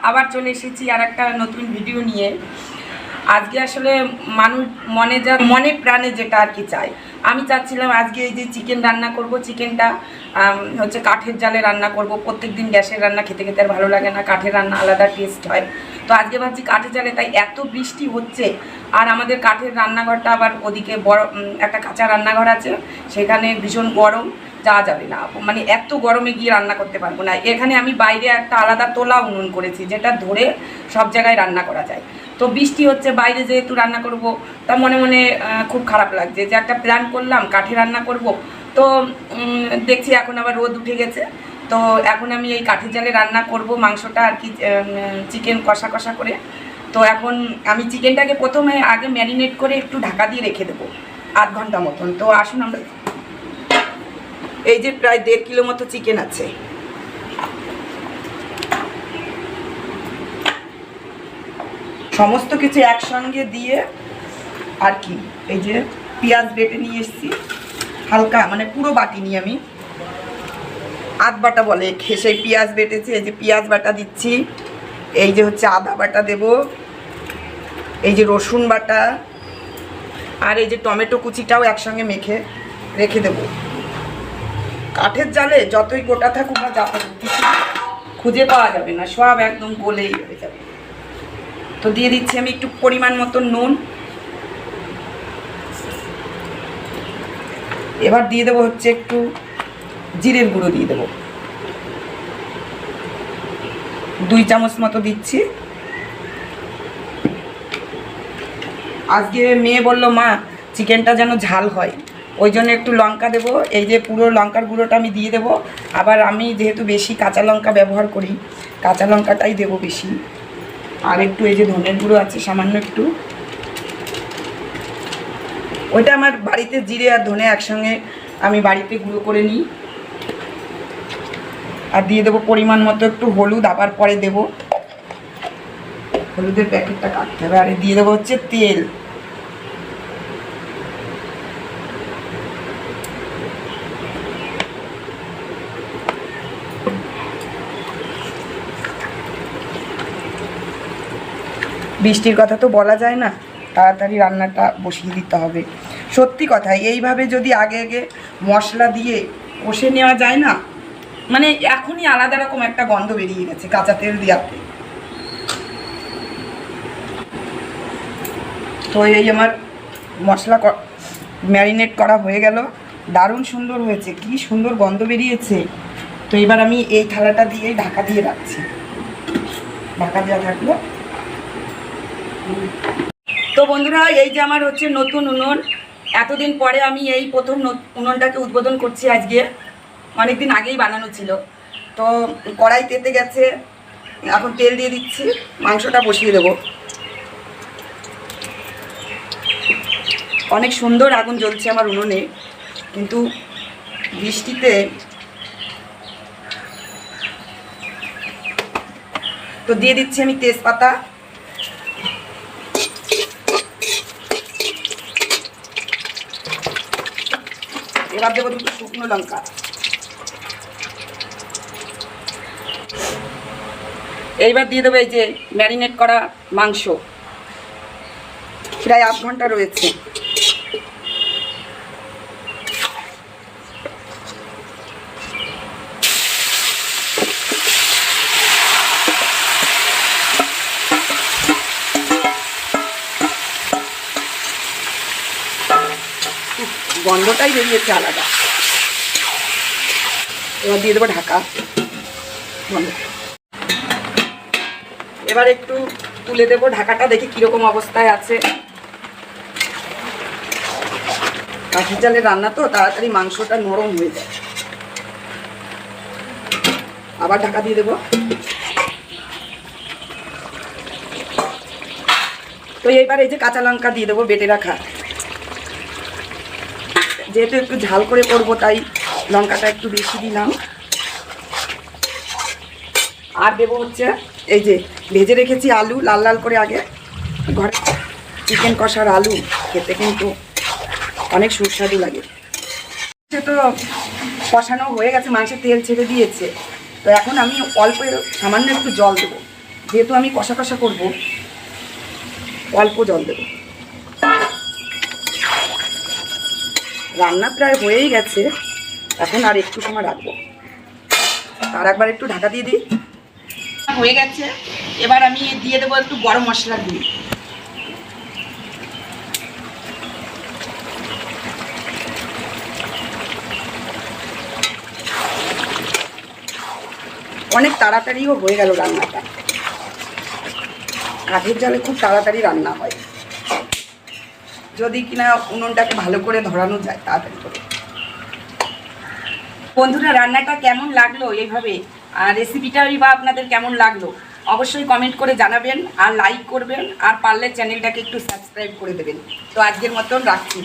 আবার চলে এসেছি আর একটা নতুন ভিডিও নিয়ে। আজকে আসলে মানুষ মনে প্রাণে যেটা আর কি চাই, আমি চাচ্ছিলাম আজকে এই যে চিকেন রান্না করব। চিকেনটা হচ্ছে কাঠের জালে রান্না করব। প্রত্যেকদিন গ্যাসের রান্না খেতে খেতে আর ভালো লাগে না, কাঠের রান্না আলাদা টেস্ট হয়। তো আজকে ভাবছি কাঠের জালে, তাই এত বৃষ্টি হচ্ছে আর আমাদের কাঠের রান্নাঘরটা আবার ওদিকে বড় একটা কাঁচা রান্নাঘর আছে, সেখানে ভীষণ গরম, যাওয়া যাবে না, মানে এত গরমে গিয়ে রান্না করতে পারবো না। এখানে আমি বাইরে একটা আলাদা তোলা উনুন করেছি, যেটা ধরে সব জায়গায় রান্না করা যায়। তো বৃষ্টি হচ্ছে, বাইরে যেহেতু রান্না করব, তা মনে মনে খুব খারাপ লাগছে যে একটা প্ল্যান করলাম কাঠে রান্না করব। তো দেখছি এখন আবার রোদ উঠে গেছে। তো এখন আমি এই কাঠের জালে রান্না করব মাংসটা আর কি, চিকেন কষা কষা করে। তো এখন আমি চিকেনটাকে প্রথমে আগে ম্যারিনেট করে একটু ঢাকা দিয়ে রেখে দেবো আধ ঘন্টা মতন। তো আসুন আমরা, এই যে প্রায় 1.5 কিলো মতো চিকেন আছে। সমস্ত কিছু একসঙ্গে দিয়ে আর কি, এই যে পেঁয়াজ বেটে নিয়ে এসেছি হালকা, মানে পুরো বাটিনি আমি, আধ বাটা বলে, সেই পেঁয়াজ বেটেছি। এই যে পেঁয়াজ বাটা দিচ্ছি, এই যে হচ্ছে আদা বাটা দেব, এই যে রসুন বাটা, আর এই যে টমেটো কুচিটাও একসঙ্গে মেখে রেখে দেব। কাঠের জালে যতই গোটা থাকুক বা যা থাকুক কিছু খুঁজে পাওয়া যাবে না, সব একদম গলেই হয়ে যাবে। তো দিয়ে দিচ্ছি আমি একটু পরিমাণ মতো নুন। এবার দিয়ে দেবো হচ্ছে একটু জিরের গুঁড়ো দিয়ে দেবো, 2 চামচ মতো দিচ্ছি। আজকে মেয়ে বললো মা চিকেনটা যেন ঝাল হয়, ওই জন্য একটু লঙ্কা দেবো। এই যে পুরো লঙ্কার গুঁড়োটা আমি দিয়ে দেবো। আবার আমি যেহেতু বেশি কাঁচা লঙ্কা ব্যবহার করি, কাঁচা লঙ্কাটাই দেবো বেশি। আর একটু এই যে ধনের গুঁড়ো আছে সামান্য একটু, ওইটা আমার বাড়িতে জিরে আর ধনে একসঙ্গে আমি বাড়িতে গুঁড়ো করে নিই। আর দিয়ে দেবো পরিমাণ মতো একটু হলুদ, আবার পরে দেবো, হলুদের প্যাকেটটা কাটতে হবে। আর দিয়ে দেবো হচ্ছে তেল, বৃষ্টির কথা তো বলা যায় না, তাড়াতাড়ি রান্নাটা বসিয়ে দিতে হবে। সত্যি কথা, এইভাবে যদি আগে আগে মশলা দিয়ে কষে নেওয়া যায় না, মানে এখনই আলাদা রকম একটা গন্ধ বেরিয়ে গেছে কাঁচা তেল দেওয়াতে। তো এই আমার মশলা ম্যারিনেট করা হয়ে গেল, দারুণ সুন্দর হয়েছে, কি সুন্দর গন্ধ বেরিয়েছে। তো এবার আমি এই থালাটা দিয়ে ঢাকা দিয়ে রাখছি, ঢাকা দেওয়া থাকলো। তো বন্ধুরা, এই যে আমার হচ্ছে নতুন উনুন, এতদিন পরে আমি এই প্রথম উনুনটাকে উদ্বোধন করছি আজকে। অনেকদিন আগেই বানানো ছিল। তো কড়াই তেতে গেছে, এখন তেল দিয়ে দিচ্ছি, মাংসটা বসিয়ে দেবো। অনেক সুন্দর আগুন জ্বলছে আমার উনুনে, কিন্তু বৃষ্টিতে। তো দিয়ে দিচ্ছি আমি তেজপাতা, এবার দেবো 2 শুকনো লঙ্কা, এইবার দিয়ে দেবো এই যে ম্যারিনেট করা মাংস, প্রায় 8 ঘন্টা রয়েছে। গন্ধটাই বেরিয়েছে আলাদা। এবার দিয়ে দেবো ঢাকা বন্ধ। এবার একটু তুলে দেবো ঢাকাটা, দেখি কীরকম অবস্থায় আছে। কাঠের জালে রান্না তো তাড়াতাড়ি মাংসটা নরম হয়ে যায়। আবার ঢাকা দিয়ে দেবো। তো এইবার এই যে কাঁচা লঙ্কা দিয়ে দেবো বেটে রাখা, যেহেতু একটু ঝাল করে করবো তাই লঙ্কাটা একটু বেশি দিলাম। আর দেবো হচ্ছে এই যে ভেজে রেখেছি আলু, লাল লাল করে আগে। ঘরে চিকেন কষার আলু খেতে কিন্তু অনেক সুস্বাদু লাগে। তো কষানো হয়ে গেছে, মাংসের তেল ছেড়ে দিয়েছে। তো এখন আমি অল্প সামান্য একটু জল দেবো, যেহেতু আমি কষা কষা করব, অল্প জল দেব। রান্না প্রায় হয়েই গেছে, এখন আর একটু সময় রাখবো। তার একবার একটু ঢাকা দিয়ে দিই। হয়ে গেছে, এবার আমি দিয়ে দেবো একটু গরম মশলা দিই। অনেক তাড়াতাড়িও হয়ে গেল রান্নাটা। কাঠের জালে খুব তাড়াতাড়ি রান্না হয়, যদি কিনা উনুনটাকে ভালো করে ধরানো যায় তাড়াতাড়ি করে। বন্ধুরা, রান্নাটা কেমন লাগলো এইভাবে, আর রেসিপিটাই বা আপনাদের কেমন লাগলো অবশ্যই কমেন্ট করে জানাবেন, আর লাইক করবেন, আর পারলে চ্যানেলটাকে একটু সাবস্ক্রাইব করে দেবেন। তো আজকের মতন রাখছি।